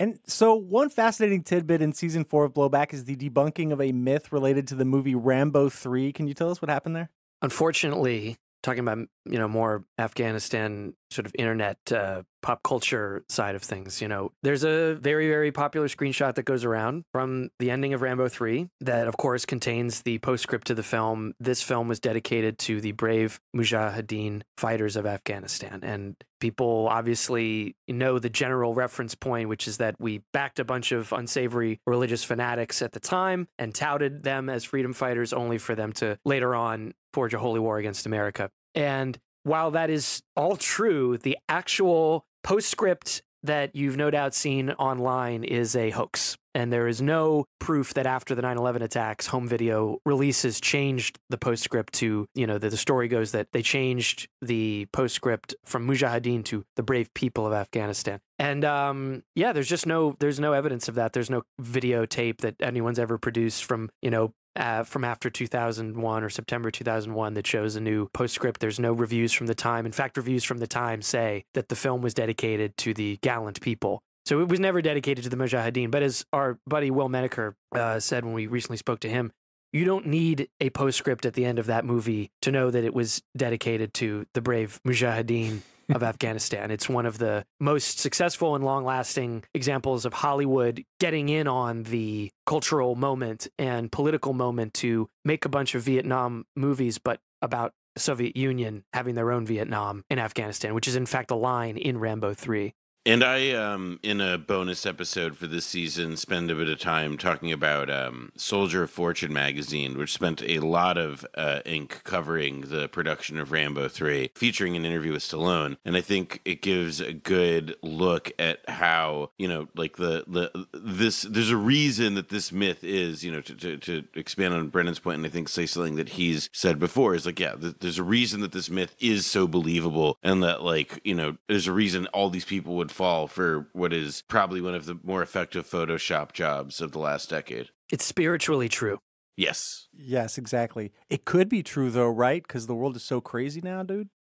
And so one fascinating tidbit in season 4 of Blowback is the debunking of a myth related to the movie Rambo 3. Can you tell us what happened there? Unfortunately, talking about, more Afghanistan sort of internet pop culture side of things, there's a very, very popular screenshot that goes around from the ending of Rambo 3 that, of course, contains the postscript to the film. This film was dedicated to the brave Mujahideen fighters of Afghanistan. And people obviously know the general reference point, which is that we backed a bunch of unsavory religious fanatics at the time and touted them as freedom fighters only for them to later on forge a holy war against America. And while that is all true, the actual postscript that you've no doubt seen online is a hoax. And there is no proof that after the 9/11 attacks, home video releases changed the postscript to, the story goes that they changed the postscript from Mujahideen to the brave people of Afghanistan. And there's no evidence of that. There's no videotape that anyone's ever produced from after 2001 or September 2001 that shows a new postscript. There's no reviews from the time. In fact, reviews from the time say that the film was dedicated to the gallant people. So it was never dedicated to the Mujahideen. But as our buddy Will Menaker said when we recently spoke to him, you don't need a postscript at the end of that movie to know that it was dedicated to the brave Mujahideen of Afghanistan. It's one of the most successful and long-lasting examples of Hollywood getting in on the cultural moment and political moment to make a bunch of Vietnam movies, but about the Soviet Union having their own Vietnam in Afghanistan, which is in fact a line in Rambo 3. And I, in a bonus episode for this season, spend a bit of time talking about Soldier of Fortune magazine, which spent a lot of ink covering the production of Rambo 3, featuring an interview with Stallone. And I think it gives a good look at how, there's a reason that this myth is, to expand on Brendan's point, and I think say something that he's said before, is there's a reason that this myth is so believable, and that, there's a reason all these people would fall for what is probably one of the more effective Photoshop jobs of the last decade. It's spiritually true. Yes. Yes, exactly. It could be true, though, right? Because the world is so crazy now, dude.